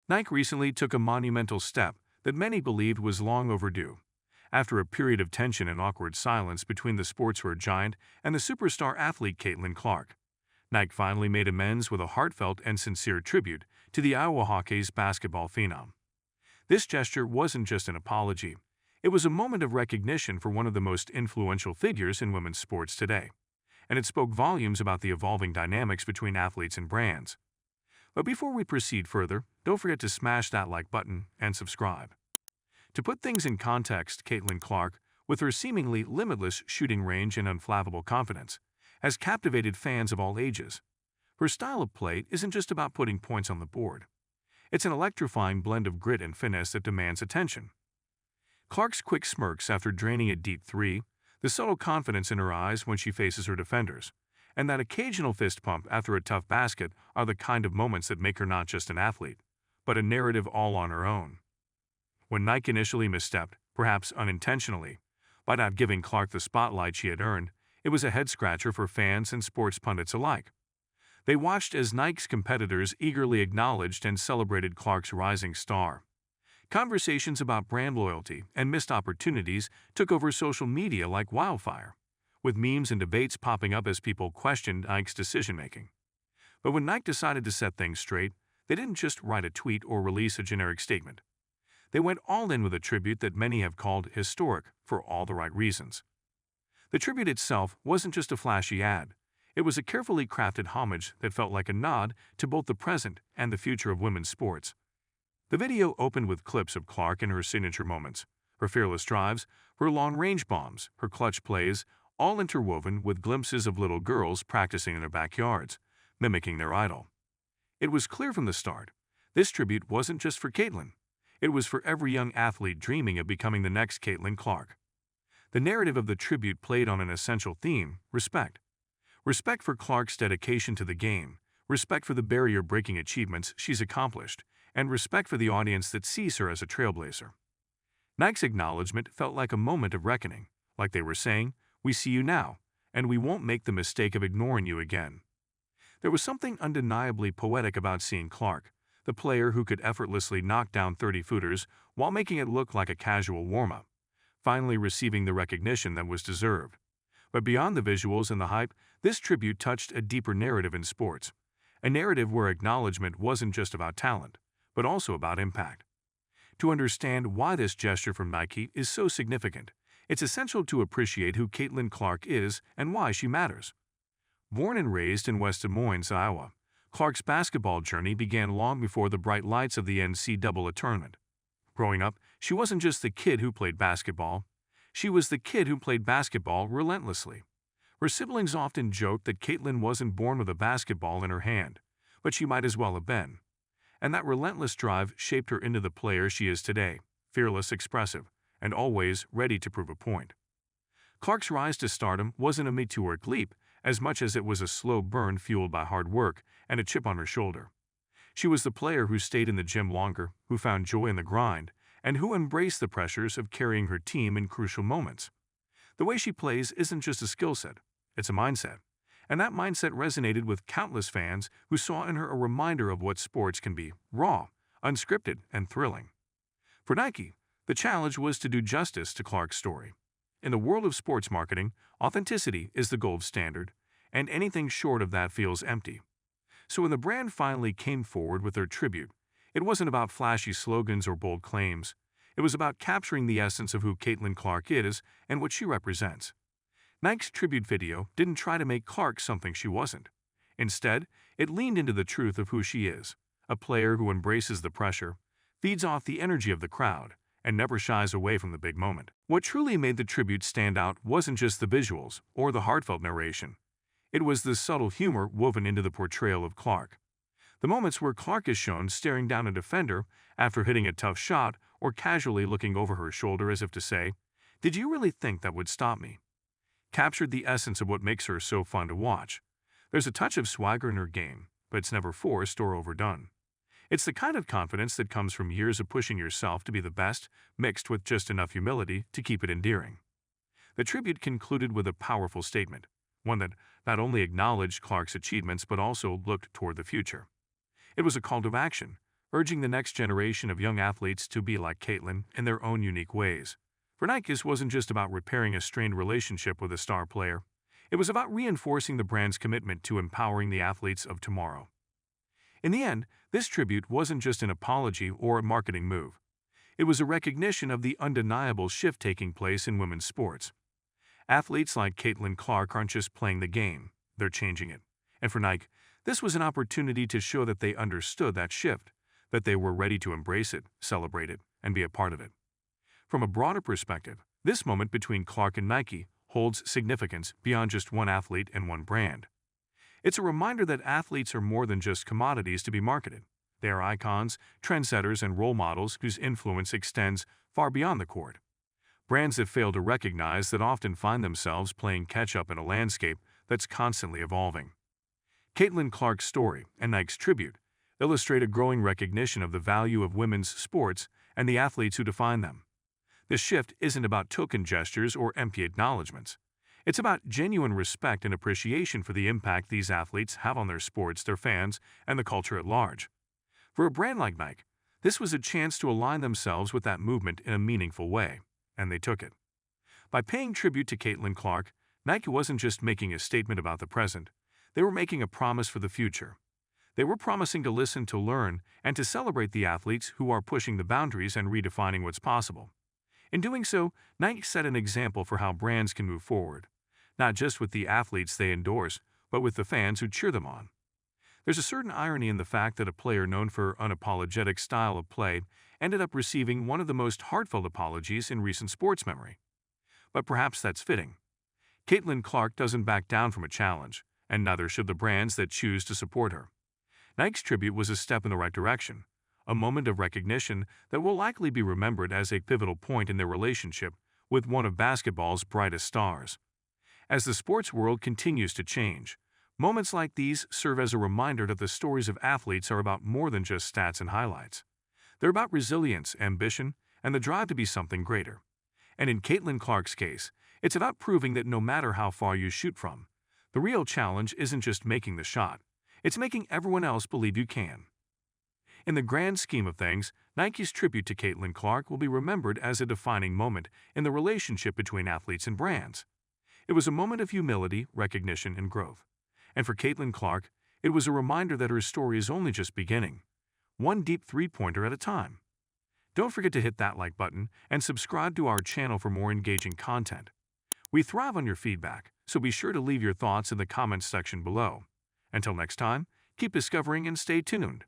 Nike recently took a monumental step that many believed was long overdue. After a period of tension and awkward silence between the sportswear giant and the superstar athlete Caitlin Clark, Nike finally made amends with a heartfelt and sincere tribute to the Iowa Hawkeyes basketball phenom. This gesture wasn't just an apology, it was a moment of recognition for one of the most influential figures in women's sports today, and it spoke volumes about the evolving dynamics between athletes and brands. But before we proceed further, don't forget to smash that like button and subscribe. To put things in context, Caitlin Clark, with her seemingly limitless shooting range and unflappable confidence, has captivated fans of all ages. Her style of play isn't just about putting points on the board. It's an electrifying blend of grit and finesse that demands attention. Clark's quick smirks after draining a deep three, the subtle confidence in her eyes when she faces her defenders, and that occasional fist pump after a tough basket are the kind of moments that make her not just an athlete, but a narrative all on her own. When Nike initially misstepped, perhaps unintentionally, by not giving Clark the spotlight she had earned, it was a head-scratcher for fans and sports pundits alike. They watched as Nike's competitors eagerly acknowledged and celebrated Clark's rising star. Conversations about brand loyalty and missed opportunities took over social media like wildfire, with memes and debates popping up as people questioned Nike's decision-making. But when Nike decided to set things straight, they didn't just write a tweet or release a generic statement. They went all in with a tribute that many have called historic for all the right reasons. The tribute itself wasn't just a flashy ad. It was a carefully crafted homage that felt like a nod to both the present and the future of women's sports. The video opened with clips of Clark in her signature moments, her fearless drives, her long-range bombs, her clutch plays, all interwoven with glimpses of little girls practicing in their backyards, mimicking their idol. It was clear from the start, this tribute wasn't just for Caitlin. It was for every young athlete dreaming of becoming the next Caitlin Clark. The narrative of the tribute played on an essential theme: respect. Respect for Clark's dedication to the game, respect for the barrier-breaking achievements she's accomplished, and respect for the audience that sees her as a trailblazer. Nike's acknowledgement felt like a moment of reckoning, like they were saying, "We see you now, and we won't make the mistake of ignoring you again." There was something undeniably poetic about seeing Clark, the player who could effortlessly knock down 30-footers while making it look like a casual warm-up, finally receiving the recognition that was deserved. But beyond the visuals and the hype, this tribute touched a deeper narrative in sports, a narrative where acknowledgement wasn't just about talent, but also about impact. To understand why this gesture from Nike is so significant, it's essential to appreciate who Caitlin Clark is and why she matters. Born and raised in West Des Moines, Iowa, Clark's basketball journey began long before the bright lights of the NCAA tournament. Growing up, she wasn't just the kid who played basketball. She was the kid who played basketball relentlessly. Her siblings often joked that Caitlin wasn't born with a basketball in her hand, but she might as well have been. And that relentless drive shaped her into the player she is today, fearless, expressive, and always ready to prove a point. Clark's rise to stardom wasn't a meteoric leap, as much as it was a slow burn fueled by hard work and a chip on her shoulder. She was the player who stayed in the gym longer, who found joy in the grind, and who embraced the pressures of carrying her team in crucial moments. The way she plays isn't just a skill set, it's a mindset. And that mindset resonated with countless fans who saw in her a reminder of what sports can be: raw, unscripted, and thrilling. For Nike, the challenge was to do justice to Clark's story. In the world of sports marketing, authenticity is the gold standard, and anything short of that feels empty. So when the brand finally came forward with their tribute, it wasn't about flashy slogans or bold claims. It was about capturing the essence of who Caitlin Clark is and what she represents. Nike's tribute video didn't try to make Clark something she wasn't. Instead, it leaned into the truth of who she is, a player who embraces the pressure, feeds off the energy of the crowd, and never shies away from the big moment. What truly made the tribute stand out wasn't just the visuals or the heartfelt narration. It was the subtle humor woven into the portrayal of Clark. The moments where Clark is shown staring down a defender after hitting a tough shot or casually looking over her shoulder as if to say, "Did you really think that would stop me?" captured the essence of what makes her so fun to watch. There's a touch of swagger in her game, but it's never forced or overdone. It's the kind of confidence that comes from years of pushing yourself to be the best, mixed with just enough humility to keep it endearing. The tribute concluded with a powerful statement, one that not only acknowledged Clark's achievements but also looked toward the future. It was a call to action, urging the next generation of young athletes to be like Caitlin in their own unique ways. For Nike, this wasn't just about repairing a strained relationship with a star player. It was about reinforcing the brand's commitment to empowering the athletes of tomorrow. In the end, this tribute wasn't just an apology or a marketing move. It was a recognition of the undeniable shift taking place in women's sports. Athletes like Caitlin Clark aren't just playing the game, they're changing it. And for Nike, this was an opportunity to show that they understood that shift, that they were ready to embrace it, celebrate it, and be a part of it. From a broader perspective, this moment between Clark and Nike holds significance beyond just one athlete and one brand. It's a reminder that athletes are more than just commodities to be marketed. They are icons, trendsetters, and role models whose influence extends far beyond the court. Brands that fail to recognize that often find themselves playing catch-up in a landscape that's constantly evolving. Caitlin Clark's story and Nike's tribute illustrate a growing recognition of the value of women's sports and the athletes who define them. This shift isn't about token gestures or empty acknowledgments. It's about genuine respect and appreciation for the impact these athletes have on their sports, their fans, and the culture at large. For a brand like Nike, this was a chance to align themselves with that movement in a meaningful way, and they took it. By paying tribute to Caitlin Clark, Nike wasn't just making a statement about the present, they were making a promise for the future. They were promising to listen, to learn, and to celebrate the athletes who are pushing the boundaries and redefining what's possible. In doing so, Nike set an example for how brands can move forward, not just with the athletes they endorse, but with the fans who cheer them on. There's a certain irony in the fact that a player known for unapologetic style of play ended up receiving one of the most heartfelt apologies in recent sports memory. But perhaps that's fitting. Caitlin Clark doesn't back down from a challenge, and neither should the brands that choose to support her. Nike's tribute was a step in the right direction, a moment of recognition that will likely be remembered as a pivotal point in their relationship with one of basketball's brightest stars. As the sports world continues to change, moments like these serve as a reminder that the stories of athletes are about more than just stats and highlights. They're about resilience, ambition, and the drive to be something greater. And in Caitlin Clark's case, it's about proving that no matter how far you shoot from, the real challenge isn't just making the shot, it's making everyone else believe you can. In the grand scheme of things, Nike's tribute to Caitlin Clark will be remembered as a defining moment in the relationship between athletes and brands. It was a moment of humility, recognition, and growth. And for Caitlin Clark, it was a reminder that her story is only just beginning, one deep three-pointer at a time. Don't forget to hit that like button and subscribe to our channel for more engaging content. We thrive on your feedback, so be sure to leave your thoughts in the comments section below. Until next time, keep discovering and stay tuned.